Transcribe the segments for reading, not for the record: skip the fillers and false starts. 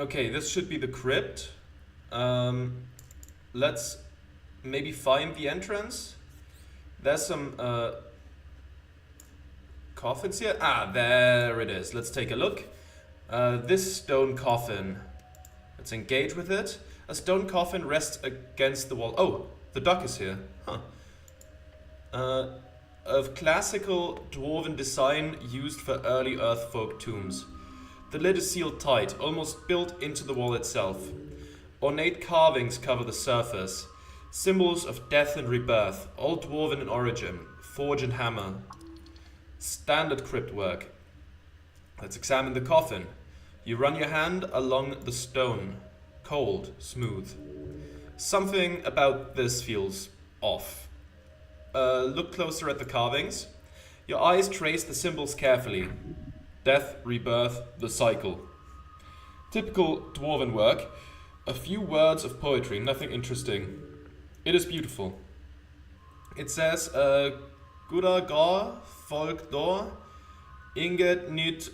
Okay, this should be the crypt. Let's maybe find the entrance. There's some coffins here. Ah, there it is. Let's take a look. This stone coffin. Let's engage with it. A stone coffin rests against the wall. Oh, the duck is here. Huh. Of classical dwarven design used for early earthfolk tombs. The lid is sealed tight, almost built into the wall itself. Ornate carvings cover the surface. Symbols of death and rebirth, all dwarven in origin. Forge and hammer. Standard crypt work. Let's examine the coffin. You run your hand along the stone. Cold, smooth. Something about this feels off. Look closer at the carvings. Your eyes trace the symbols carefully. Death, rebirth, the cycle. Typical dwarven work. A few words of poetry, nothing interesting. It is beautiful. It says, Guda gar folk dor, inget nit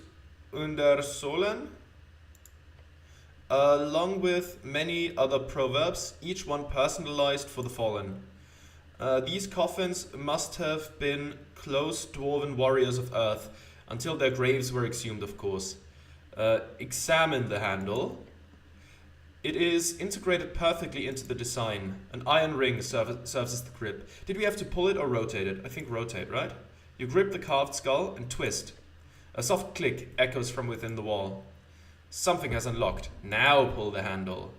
under solen. Along with many other proverbs, each one personalized for the fallen. These coffins must have been close dwarven warriors of earth, until their graves were exhumed, of course. Examine the handle. It is integrated perfectly into the design. An iron ring serves as the grip. Did we have to pull it or rotate it? I think rotate, right? You grip the carved skull and twist. A soft click echoes from within the wall. Something has unlocked. Now pull the handle.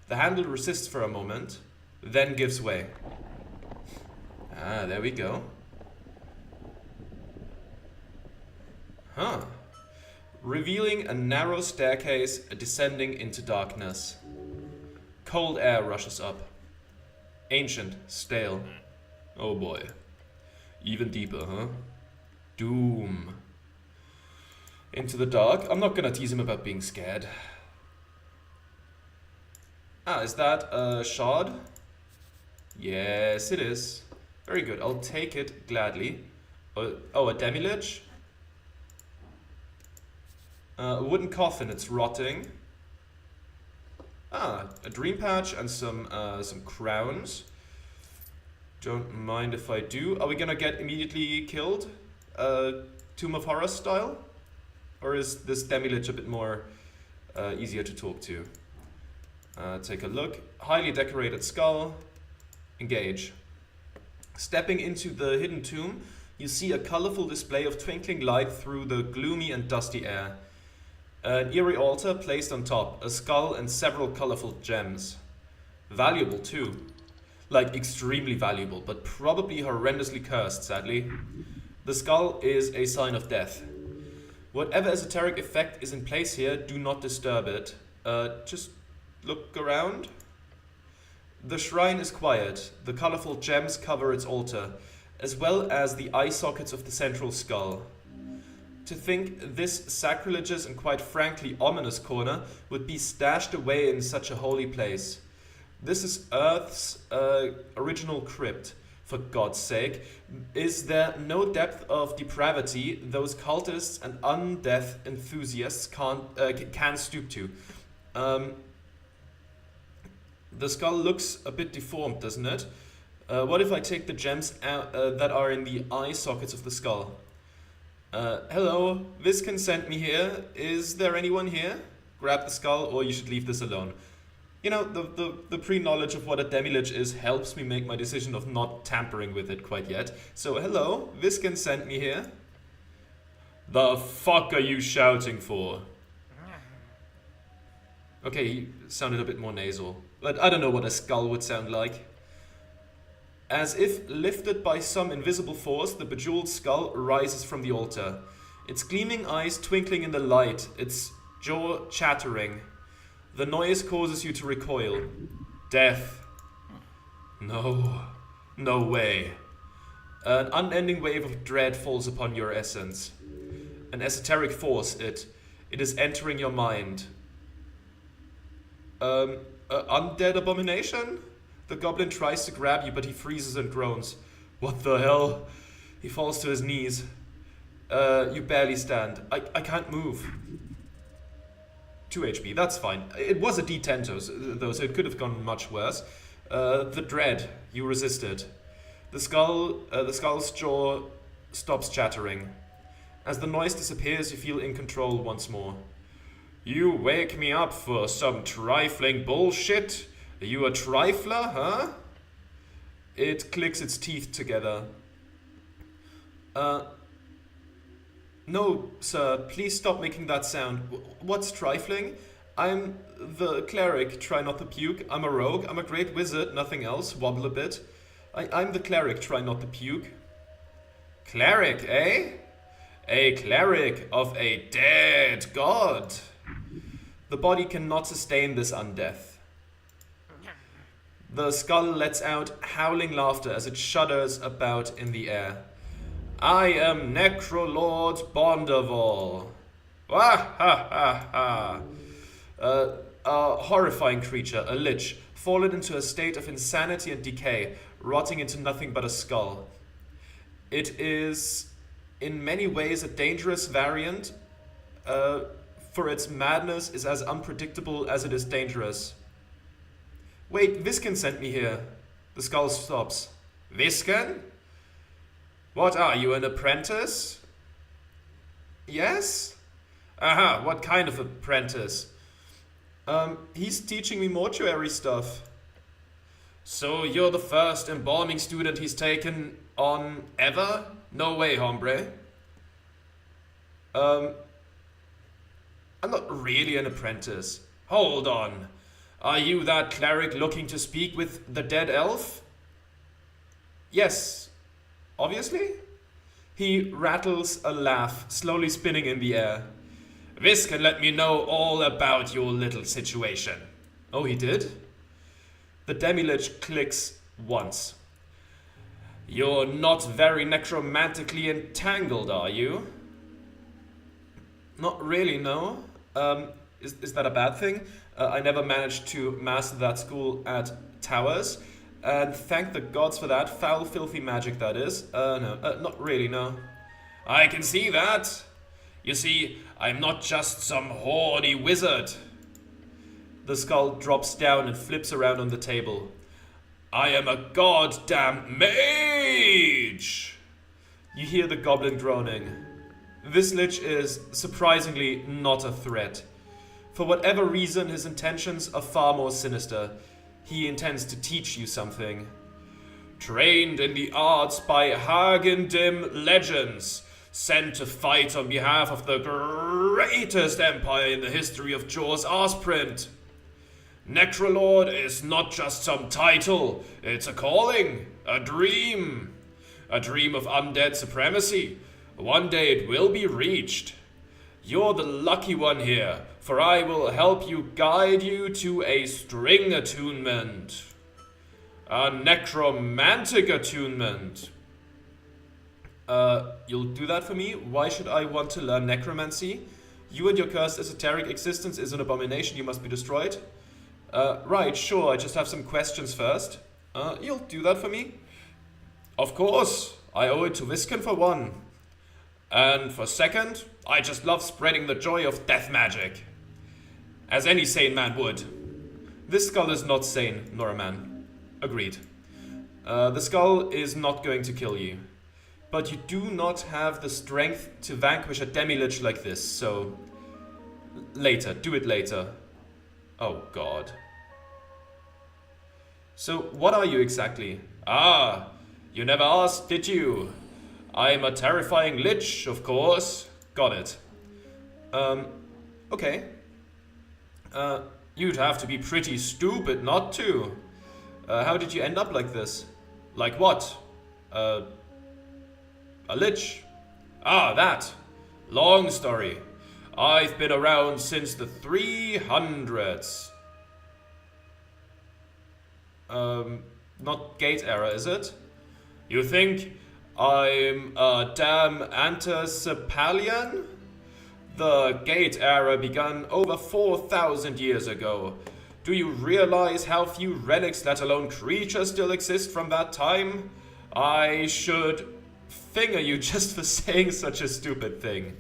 The handle resists for a moment, then gives way. Ah, there we go. Huh. Revealing a narrow staircase descending into darkness. Cold air rushes up. Ancient, stale. Oh boy. Even deeper, huh? Doom. Into the dark. I'm not gonna tease him about being scared. Ah, is that a shard? Yes, it is. Very good. I'll take it gladly. Oh, a Demi-Lich? A wooden coffin. It's rotting. Ah, a dream patch and some crowns. Don't mind if I do. Are we gonna get immediately killed? Tomb of Horror style? Or is this Demi-Lich a bit more easier to talk to? Take a look. Highly decorated skull. Engage. Stepping into the hidden tomb, you see a colorful display of twinkling light through the gloomy and dusty air. An eerie altar placed on top, a skull and several colorful gems. Valuable too. Like extremely valuable, but probably horrendously cursed, sadly. The skull is a sign of death. Whatever esoteric effect is in place here, do not disturb it. Just look around. The shrine is quiet. The colorful gems cover its altar, as well as the eye sockets of the central skull. To think this sacrilegious and quite frankly ominous corner would be stashed away in such a holy place. This is Earth's original crypt, for God's sake. Is there no depth of depravity those cultists and undeath enthusiasts can stoop to? The skull looks a bit deformed, doesn't it? What if I take the gems out, that are in the eye sockets of the skull? Hello, Viscan sent me here. Is there anyone here? Grab the skull, or you should leave this alone. You know, the pre-knowledge of what a Demi-Lich is helps me make my decision of not tampering with it quite yet. So, hello, Viscan sent me here. The fuck are you shouting for? Okay, he sounded a bit more nasal. But I don't know what a skull would sound like. As if lifted by some invisible force, the bejeweled skull rises from the altar. Its gleaming eyes twinkling in the light, its jaw chattering. The noise causes you to recoil. Death. No. No way. An unending wave of dread falls upon your essence. An esoteric force, it is entering your mind. Undead abomination? The goblin tries to grab you, but he freezes and groans. What the hell? He falls to his knees. You barely stand. I can't move. 2 HP, that's fine. It was a D10 though, so it could have gone much worse. The dread, you resisted. The skull's jaw stops chattering. As the noise disappears, you feel in control once more. You wake me up for some trifling bullshit? Are you a trifler, huh? It clicks its teeth together. No, sir, please stop making that sound. What's trifling? I'm the cleric, try not to puke. I'm a rogue, I'm a great wizard, nothing else, wobble a bit. I'm the cleric, try not to puke. Cleric, eh? A cleric of a dead god. The body cannot sustain this undeath. The skull lets out howling laughter as it shudders about in the air. I am Necrolord Bonderval. Wah ha ha ha. A horrifying creature, a lich, fallen into a state of insanity and decay, rotting into nothing but a skull. It is, in many ways, a dangerous variant, for its madness is as unpredictable as it is dangerous. Wait, Visken sent me here. The skull stops. Visken? What are you, an apprentice? Yes? Aha, what kind of apprentice? He's teaching me mortuary stuff. So you're the first embalming student he's taken on ever? No way, hombre. I'm not really an apprentice. Hold on. Are you that cleric looking to speak with the dead elf? Yes, obviously. He rattles a laugh, slowly spinning in the air. This can let me know all about your little situation. Oh, he did? The Demi-Lich clicks once. You're not very necromantically entangled, are you? Not really, no. Is that a bad thing? I never managed to master that school at Towers. And thank the gods for that. Foul, filthy magic, that is. No, not really, no. I can see that. You see, I'm not just some horny wizard. The skull drops down and flips around on the table. I am a goddamn mage! You hear the goblin groaning. This lich is, surprisingly, not a threat. For whatever reason, his intentions are far more sinister. He intends to teach you something. Trained in the arts by Hagendim legends, sent to fight on behalf of the greatest empire in the history of Jor's Arseprint. Necrolord is not just some title, it's a calling, a dream of undead supremacy. One day it will be reached. You're the lucky one here, for I will help you guide you to a string attunement. A necromantic attunement. You'll do that for me? Why should I want to learn necromancy? You and your cursed esoteric existence is an abomination, you must be destroyed. Right, sure, I just have some questions first. You'll do that for me? Of course, I owe it to Visken for one. And for second, I just love spreading the joy of death magic. As any sane man would. This skull is not sane, nor a man. Agreed. The skull is not going to kill you. But you do not have the strength to vanquish a Demi-Lich like this, so... Later, do it later. Oh god. So, what are you exactly? Ah, you never asked, did you? I'm a terrifying lich, of course. Got it. Okay. You'd have to be pretty stupid not to. How did you end up like this? Like what? A lich. Ah, that. Long story. I've been around since the 300s. Not Gate era, is it? You think I'm a damn Antisepalian? The Gate era began over 4,000 years ago. Do you realize how few relics, let alone creatures, still exist from that time? I should finger you just for saying such a stupid thing.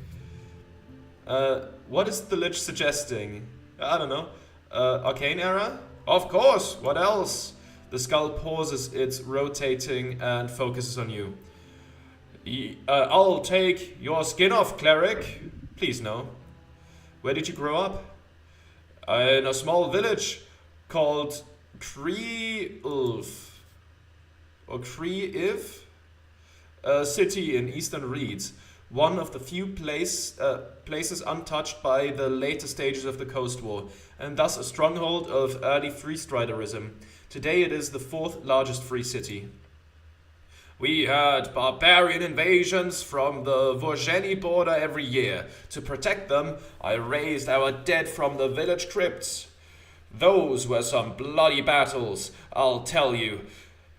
What is the Lich suggesting? I don't know. Arcane era? Of course, what else? The skull pauses its rotating and focuses on you. I'll take your skin off, cleric. Please, no. Where did you grow up? In a small village called Kriulf. Or Kriiv? A city in eastern Reeds. One of the few places untouched by the later stages of the Coast War, and thus a stronghold of early freestriderism. Today it is the 4th largest free city. We had barbarian invasions from the Vorgeni border every year. To protect them, I raised our dead from the village crypts. Those were some bloody battles, I'll tell you.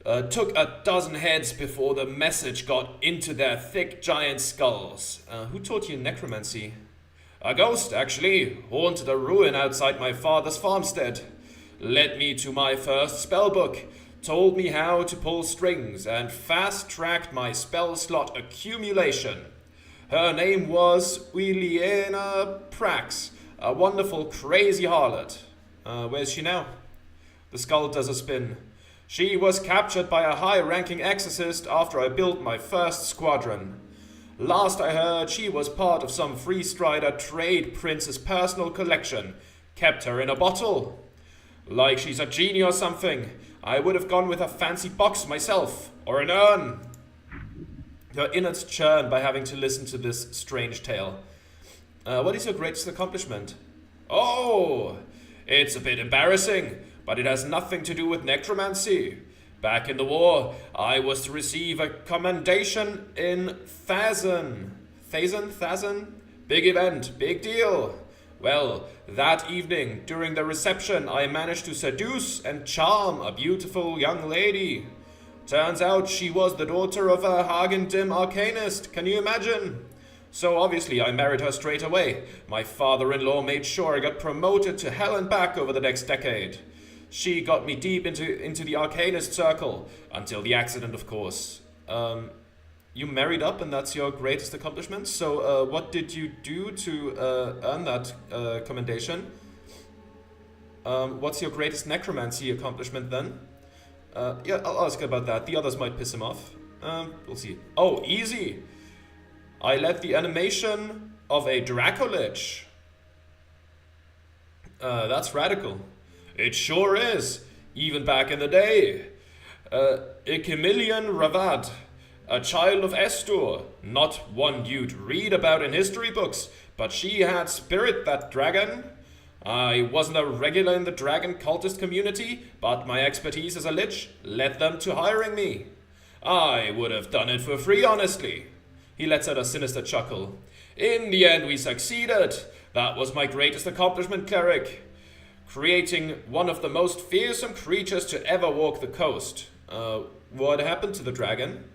Took a dozen heads before the message got into their thick giant skulls. Who taught you necromancy? A ghost, actually, haunted a ruin outside my father's farmstead. Led me to my first spellbook, told me how to pull strings, and fast-tracked my spell slot accumulation. Her name was Wiliena Prax, a wonderful crazy harlot. Where's she now? The skull does a spin. She was captured by a high-ranking exorcist after I built my first squadron. Last I heard, she was part of some Freestrider trade prince's personal collection. Kept her in a bottle. Like she's a genie or something. I would have gone with a fancy box myself, or an urn. Your innards churn by having to listen to this strange tale. What is your greatest accomplishment? Oh, it's a bit embarrassing, but it has nothing to do with necromancy. Back in the war, I was to receive a commendation in Thazan. Thazan? Big event, big deal. Well, that evening, during the reception, I managed to seduce and charm a beautiful young lady. Turns out she was the daughter of a Hagendim arcanist. Can you imagine? So obviously I married her straight away. My father-in-law made sure I got promoted to hell and back over the next decade. She got me deep into the arcanist circle, until the accident, of course. You married up and that's your greatest accomplishment? So what did you do to earn that commendation? What's your greatest necromancy accomplishment then? Yeah, I'll ask about that. The others might piss him off. We'll see. Oh, easy! I led the animation of a Draco-Lich. That's radical. It sure is, even back in the day. Ikemilian Ravad, a child of Estur, not one you'd read about in history books, but she had spirit, that dragon. I wasn't a regular in the dragon cultist community, but my expertise as a lich led them to hiring me. I would have done it for free, honestly. He lets out a sinister chuckle. In the end, we succeeded. That was my greatest accomplishment, cleric. Creating one of the most fearsome creatures to ever walk the coast. What happened to the dragon?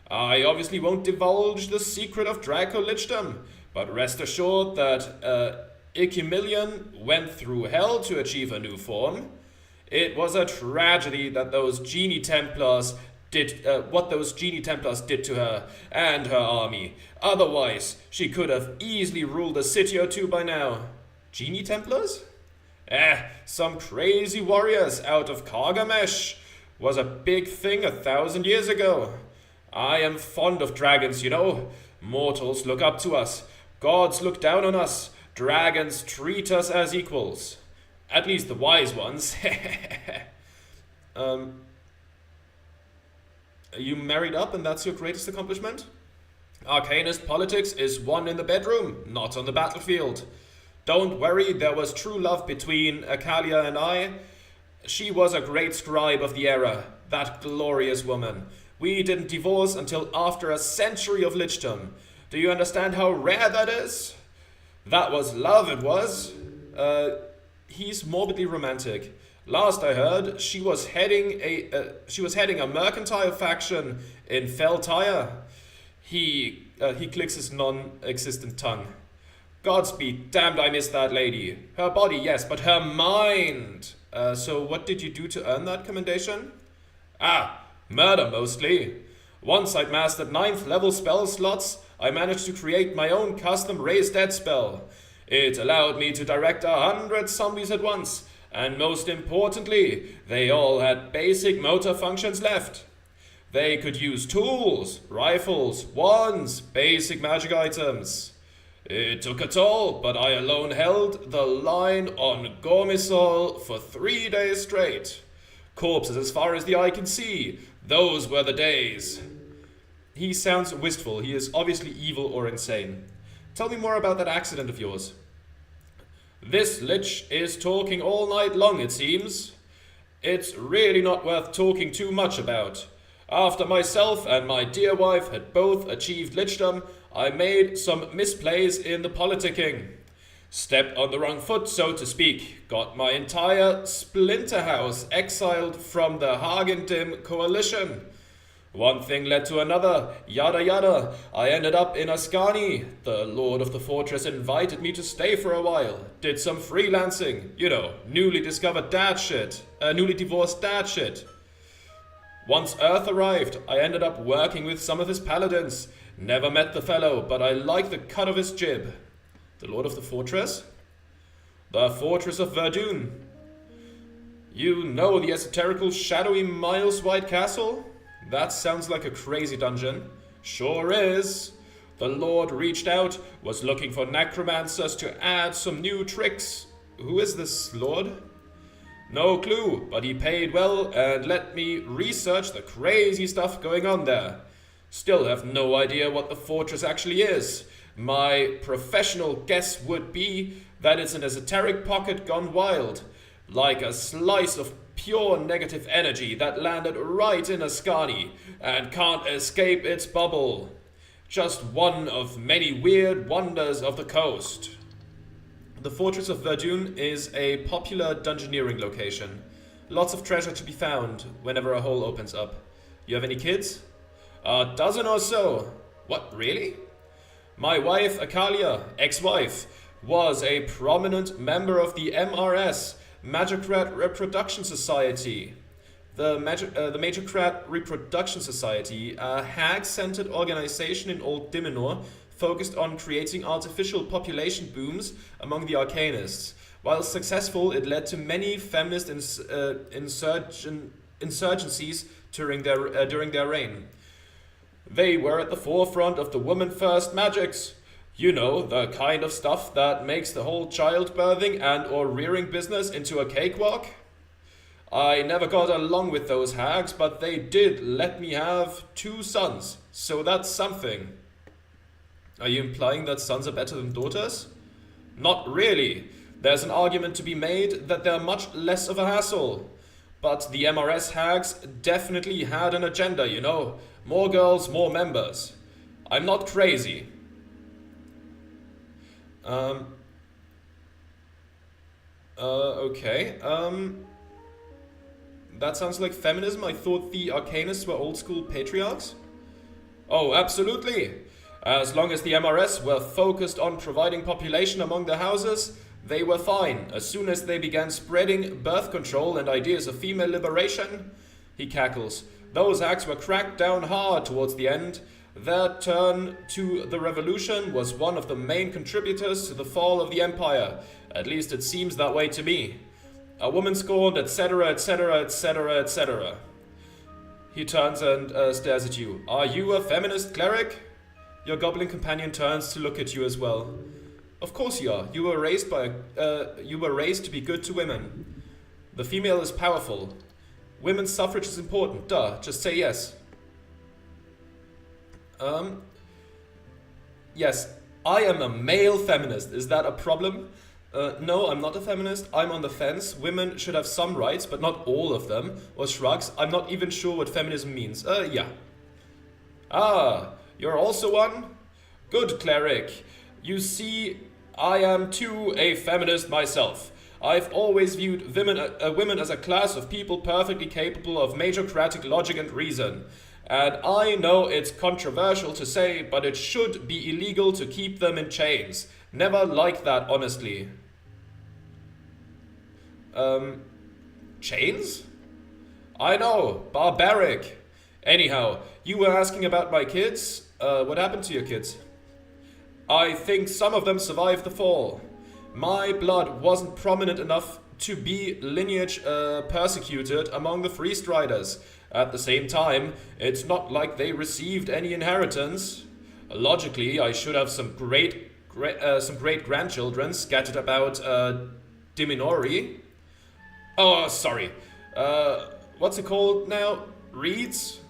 I obviously won't divulge the secret of Draco-Lichdom, but rest assured that Ikemilian went through hell to achieve a new form. It was a tragedy that those Genie Templars did what those Genie Templars did to her and her army. Otherwise, she could have easily ruled a city or two by now. Genie Templars? Some crazy warriors out of Kargamesh. Was a big thing 1,000 years ago. I am fond of dragons, you know. Mortals look up to us. Gods look down on us. Dragons treat us as equals. At least the wise ones. You married up and that's your greatest accomplishment? Arcanist politics is won in the bedroom, not on the battlefield. Don't worry, there was true love between Akalia and I. She was a great scribe of the era, that glorious woman. We didn't divorce until after a century of lichdom. Do you understand how rare that is? That was love, it was. He's morbidly romantic. Last I heard, she was heading a mercantile faction in Feltyre. He clicks his non-existent tongue. Godspeed, damned I miss that lady. Her body, yes, but her mind. So what did you do to earn that commendation? Murder mostly. Once I'd mastered 9th level spell slots, I managed to create my own custom raise dead spell. It allowed me to direct 100 zombies at once, and most importantly, they all had basic motor functions left. They could use tools, rifles, wands, basic magic items. It took a toll, but I alone held the line on Gormisol for 3 days straight. Corpses as far as the eye can see. Those were the days. He sounds wistful. He is obviously evil or insane. Tell me more about that accident of yours. This Lich is talking all night long, it seems. It's really not worth talking too much about. After myself and my dear wife had both achieved Lichdom, I made some misplays in the politicking. Stepped on the wrong foot, so to speak. Got my entire splinter house exiled from the Hagendim coalition. One thing led to another, yada yada. I ended up in Ascani. The lord of the fortress invited me to stay for a while. Did some freelancing. You know, newly discovered dad shit. Newly divorced dad shit. Once Earth arrived, I ended up working with some of his paladins. Never met the fellow, but I like the cut of his jib. The lord of the fortress? The fortress of Verdun. You know the esoterical, shadowy, miles-wide castle? That sounds like a crazy dungeon. Sure is. The lord reached out, was looking for necromancers to add some new tricks. Who is this lord? No clue, but he paid well and let me research the crazy stuff going on there. Still have no idea what the fortress actually is. My professional guess would be that it's an esoteric pocket gone wild. Like a slice of pure negative energy that landed right in Ascani and can't escape its bubble. Just one of many weird wonders of the coast. The Fortress of Verdun is a popular dungeoneering location. Lots of treasure to be found whenever a hole opens up. You have any kids? A dozen or so. What, really? My wife, Akalia, ex-wife, was a prominent member of the MRS, Magicrat Reproduction Society. The Magicrat Reproduction Society, a hag-centered organization in Old Dimenor, focused on creating artificial population booms among the Arcanists. While successful, it led to many feminist insurgencies during their reign. They were at the forefront of the woman-first magics. You know, the kind of stuff that makes the whole childbirthing and or rearing business into a cakewalk. I never got along with those hags, but they did let me have 2 sons, so that's something. Are you implying that sons are better than daughters? Not really. There's an argument to be made that they're much less of a hassle. But the MRS hags definitely had an agenda, you know. More girls, more members. I'm not crazy. Okay. That sounds like feminism. I thought the Arcanists were old school patriarchs. Oh, absolutely. As long as the MRS were focused on providing population among the houses, they were fine. As soon as they began spreading birth control and ideas of female liberation, he cackles. Those acts were cracked down hard towards the end. Their turn to the revolution was one of the main contributors to the fall of the empire. At least it seems that way to me. A woman scorned, etc., etc., etc., etc. He turns and stares at you. Are you a feminist cleric? Your goblin companion turns to look at you as well. Of course you are. You were raised to be good to women. The female is powerful. Women's suffrage is important. Duh. Just say yes. Yes. I am a male feminist. Is that a problem? No, I'm not a feminist. I'm on the fence. Women should have some rights, but not all of them. Or shrugs. I'm not even sure what feminism means. Yeah. Ah, you're also one? Good, cleric. You see, I am too a feminist myself. I've always viewed women as a class of people perfectly capable of majorcratic logic and reason. And I know it's controversial to say, but it should be illegal to keep them in chains. Never liked that, honestly. Chains? I know, barbaric. Anyhow, you were asking about my kids? What happened to your kids? I think some of them survived the fall. My blood wasn't prominent enough to be lineage persecuted among the Free Striders. At the same time, it's not like they received any inheritance. Logically, I should have some great grandchildren scattered about Diminori. Oh, sorry. What's it called now? Reeds?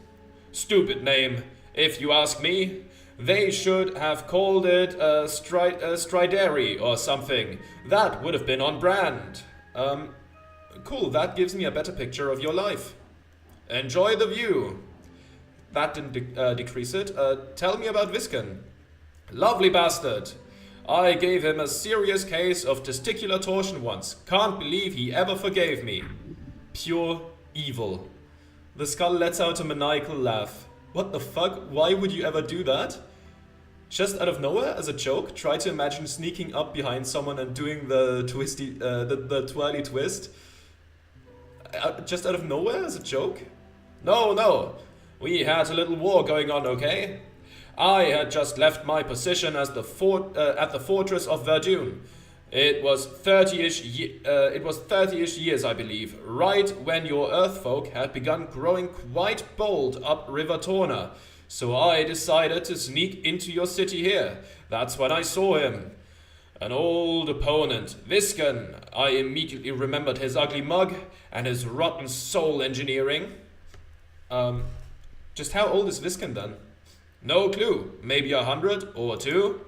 Stupid name, if you ask me. They should have called it Strideri or something. That would have been on brand. Cool, that gives me a better picture of your life. Enjoy the view. That didn't decrease it. Tell me about Visken. Lovely bastard. I gave him a serious case of testicular torsion once. Can't believe he ever forgave me. Pure evil. The skull lets out a maniacal laugh. What the fuck? Why would you ever do that? Just out of nowhere, as a joke, try to imagine sneaking up behind someone and doing the twirly twist. Just out of nowhere, as a joke? No. We had a little war going on, okay? I had just left my position as at the fortress of Verdun. It was 30-ish years, I believe, right when your Earthfolk had begun growing quite bold up River Torna. So I decided to sneak into your city here. That's when I saw him. An old opponent, Visken. I immediately remembered his ugly mug and his rotten soul engineering. Just how old is Visken then? No clue. Maybe 100 or 2?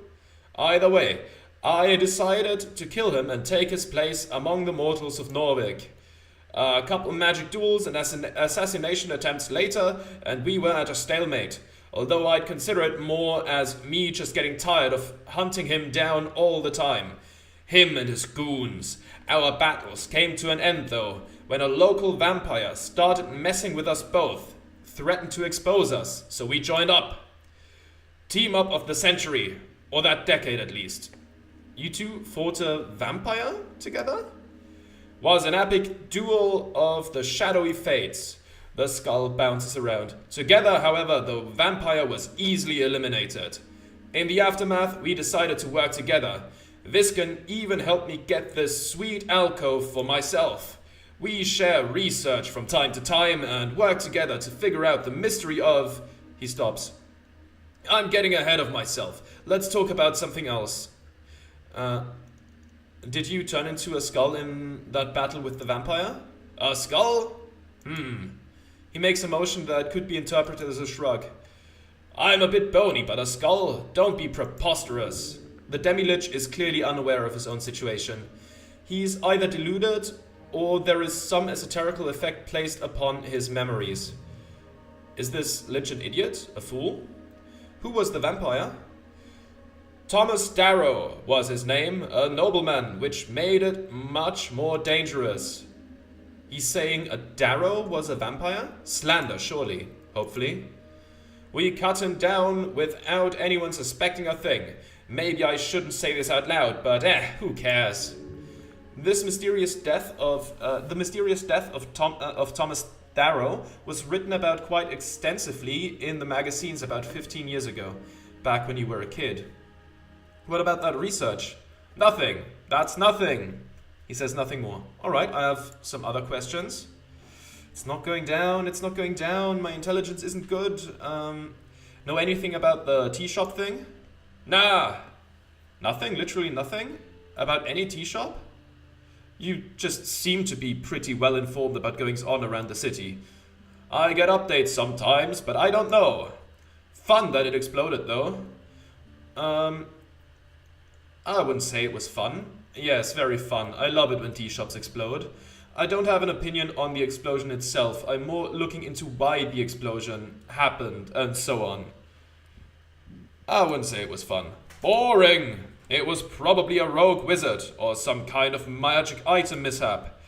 Either way, I decided to kill him and take his place among the mortals of Norvik. A couple magic duels and assassination attempts later, and we were at a stalemate. Although I'd consider it more as me just getting tired of hunting him down all the time. Him and his goons. Our battles came to an end though, when a local vampire started messing with us both. Threatened to expose us, so we joined up. Team up of the century, or that decade at least. You two fought a vampire together? Was an epic duel of the shadowy fates. The skull bounces around. Together, however, the vampire was easily eliminated. In the aftermath, we decided to work together. Visken even helped me get this sweet alcove for myself. We share research from time to time and work together to figure out the mystery of... He stops. I'm getting ahead of myself. Let's talk about something else. Did you turn into a skull in that battle with the vampire? A skull? He makes a motion that could be interpreted as a shrug. I'm a bit bony, but a skull? Don't be preposterous. The Demi-Lich is clearly unaware of his own situation. He's either deluded, or there is some esoterical effect placed upon his memories. Is this Lich an idiot? A fool? Who was the vampire? Thomas Darrow was his name, a nobleman, which made it much more dangerous. He's saying a Darrow was a vampire? Slander, surely. Hopefully. We cut him down without anyone suspecting a thing. Maybe I shouldn't say this out loud, but who cares? The mysterious death of Thomas Darrow was written about quite extensively in the magazines about 15 years ago, back when you were a kid. What about that research? Nothing. That's nothing. He says nothing more. Alright, I have some other questions. It's not going down, my intelligence isn't good. Know anything about the tea shop thing? Nah. Nothing? Literally nothing? About any tea shop? You just seem to be pretty well informed about goings on around the city. I get updates sometimes, but I don't know. Fun that it exploded though. I wouldn't say it was fun. Yes, very fun. I love it when tea shops explode. I don't have an opinion on the explosion itself. I'm more looking into why the explosion happened and so on. I wouldn't say it was fun. Boring! It was probably a rogue wizard or some kind of magic item mishap.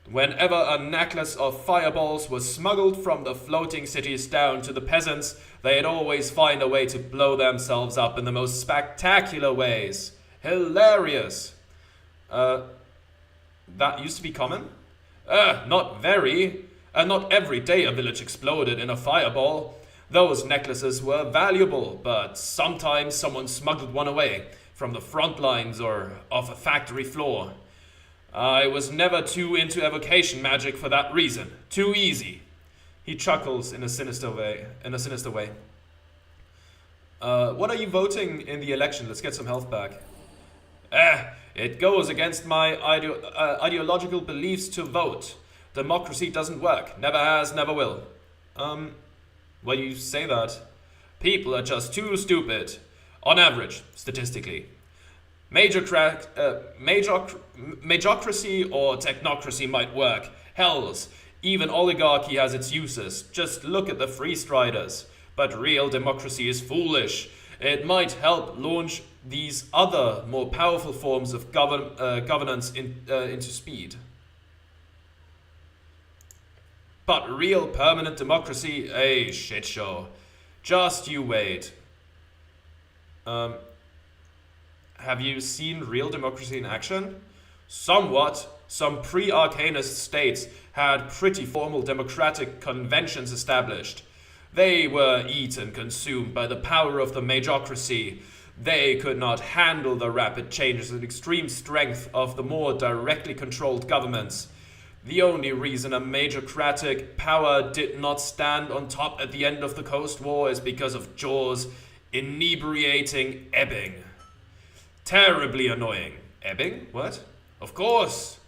Whenever a necklace of fireballs was smuggled from the floating cities down to the peasants, they'd always find a way to blow themselves up in the most spectacular ways. Hilarious! That used to be common? Not very. Not every day a village exploded in a fireball. Those necklaces were valuable, but sometimes someone smuggled one away. from the front lines or off a factory floor. I was never too into evocation magic for that reason. Too easy. He chuckles in a sinister way. What are you voting in the election? Let's get some health back. It goes against my ideological beliefs to vote. Democracy doesn't work. Never has, never will. Well, you say that. People are just too stupid. On average, statistically. Majocracy or technocracy might work. Hells, even oligarchy has its uses. Just look at the free striders. But real democracy is foolish. It might help launch these other, more powerful forms of governance into speed. But real permanent democracy, a shit show. Just you wait. Have you seen real democracy in action? Somewhat. Some pre-Arcanist states had pretty formal democratic conventions established. They were eaten, consumed by the power of the Majocracy. They could not handle the rapid changes and extreme strength of the more directly controlled governments. The only reason a Majocratic power did not stand on top at the end of the Coast War is because of Jaw's inebriating ebbing. Terribly annoying. Ebbing? What? Of course.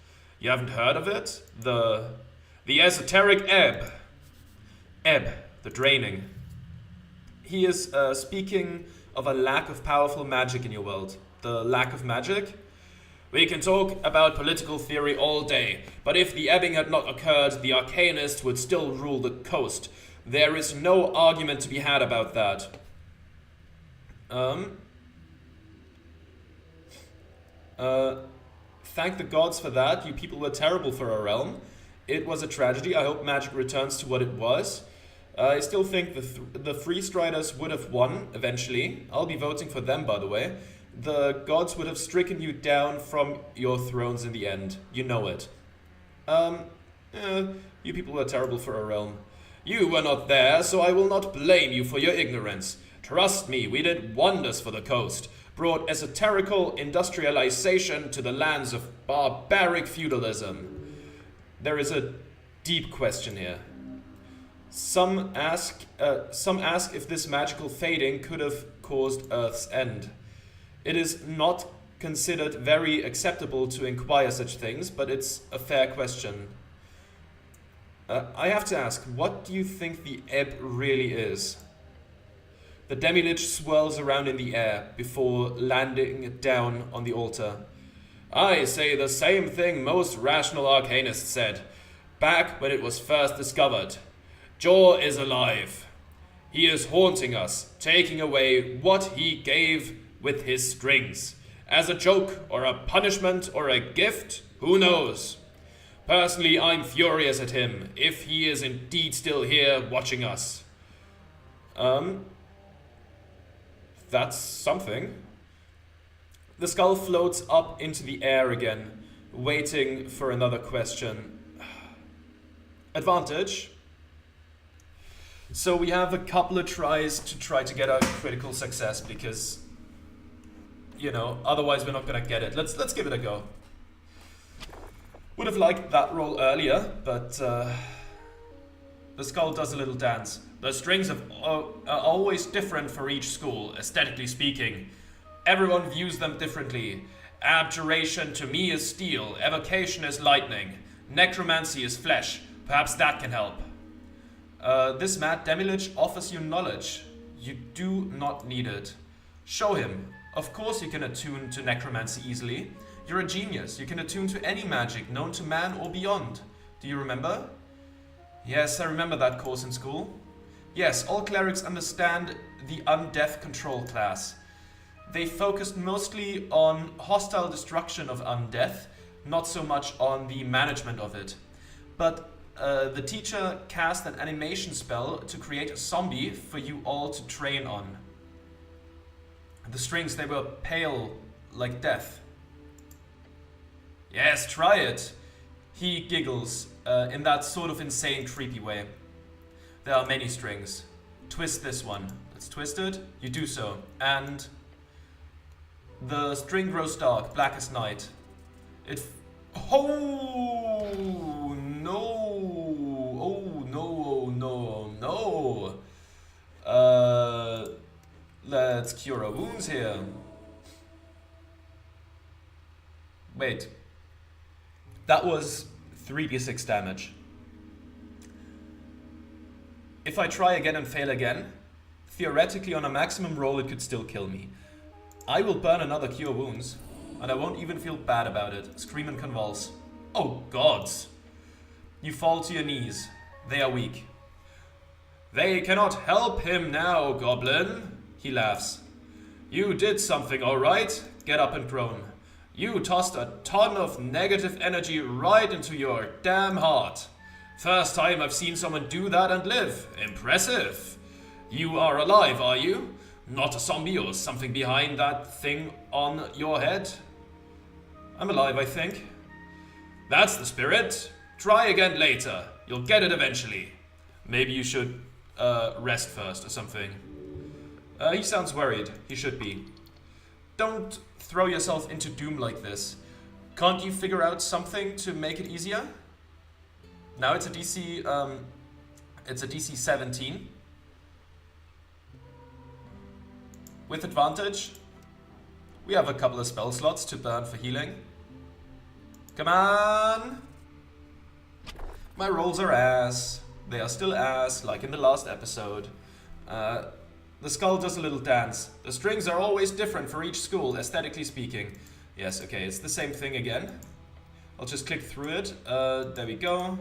You haven't heard of it? The esoteric ebb. Ebb. The draining. He is speaking of a lack of powerful magic in your world. The lack of magic? We can talk about political theory all day, but if the ebbing had not occurred, the Arcanists would still rule the coast. There is no argument to be had about that. Thank the gods for that. You people were terrible for our realm. It was a tragedy. I hope magic returns to what it was. I still think the Free Striders would have won eventually. I'll be voting for them, by the way. The gods would have stricken you down from your thrones in the end. You know it. You people were terrible for our realm. You were not there, so I will not blame you for your ignorance. Trust me, we did wonders for the coast. Brought esoterical industrialization to the lands of barbaric feudalism. There is a deep question here. Some ask if this magical fading could have caused Earth's end. It is not considered very acceptable to inquire such things, but it's a fair question. I have to ask, what do you think the ebb really is? The Demi-Lich swirls around in the air before landing down on the altar. I say the same thing most rational arcanists said, back when it was first discovered. Jaw is alive. He is haunting us, taking away what he gave with his strings. As a joke, or a punishment, or a gift, who knows? Personally, I'm furious at him, if he is indeed still here watching us. That's something. The skull floats up into the air again, waiting for another question. Advantage. So we have a couple of tries to try to get a critical success because, otherwise we're not gonna get it. Let's give it a go. Would have liked that roll earlier, but the skull does a little dance. The strings are always different for each school, aesthetically speaking. Everyone views them differently. Abjuration to me is steel, evocation is lightning, necromancy is flesh. Perhaps that can help. This mad Demi-Lich offers you knowledge. You do not need it. Show him. Of course you can attune to necromancy easily. You're a genius. You can attune to any magic known to man or beyond. Do you remember? Yes, I remember that course in school. Yes, all clerics understand the undeath control class. They focused mostly on hostile destruction of undeath, not so much on the management of it. But the teacher cast an animation spell to create a zombie for you all to train on. The strings, they were pale like death. Yes, try it. He giggles in that sort of insane, creepy way. There are many strings. Twist this one. Let's twist it. You do so. And The string grows dark, black as night. Oh no! Oh no! Oh no! Oh no! Let's cure our wounds here. Wait. That was 3d6 damage. If I try again and fail again, theoretically on a maximum roll it could still kill me. I will burn another cure wounds, and I won't even feel bad about it. Scream and convulse. Oh gods! You fall to your knees. They are weak. They cannot help him now, goblin. He laughs. You did something, alright? Get up and groan. You tossed a ton of negative energy right into your damn heart. First time I've seen someone do that and live. Impressive. You are alive, are you? Not a zombie or something behind that thing on your head? I'm alive, I think. That's the spirit. Try again later. You'll get it eventually. Maybe you should rest first or something. He sounds worried. He should be. Don't throw yourself into doom like this. Can't you figure out something to make it easier? Now it's a DC 17. With advantage. We have a couple of spell slots to burn for healing. Come on! My rolls are ass. They are still ass, like in the last episode. The skull does a little dance. The strings are always different for each school, aesthetically speaking. Yes, okay, it's the same thing again. I'll just click through it. There we go.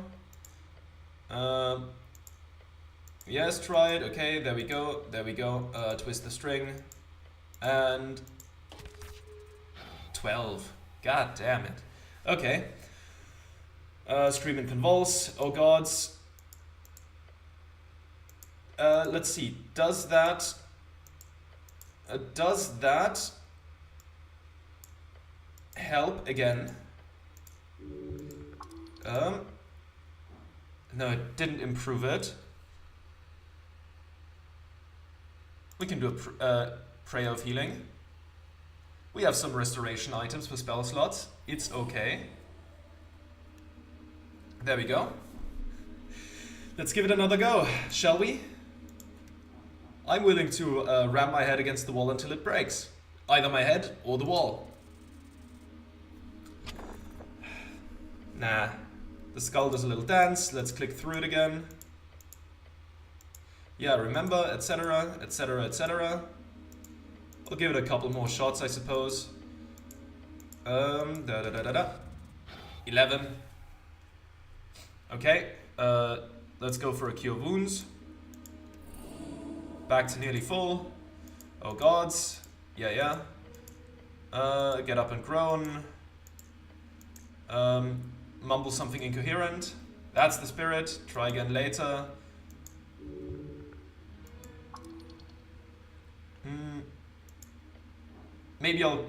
Yes, try it. Okay, there we go. There we go. Twist the string. And 12. God damn it. Okay. Scream and convulse. Oh gods. Let's see. Does that help again? No, it didn't improve it. We can do a prayer of healing. We have some restoration items for spell slots. It's okay. There we go. Let's give it another go, shall we? I'm willing to ram my head against the wall until it breaks. Either my head or the wall. Nah. The skull does a little dance. Let's click through it again. Yeah, remember, etc., etc., etc. I'll give it a couple more shots, I suppose. 11. Okay, let's go for a cure wounds. Back to nearly full. Oh gods. Yeah. Get up and groan. Mumble something incoherent. That's the spirit. Try again later. Maybe I'll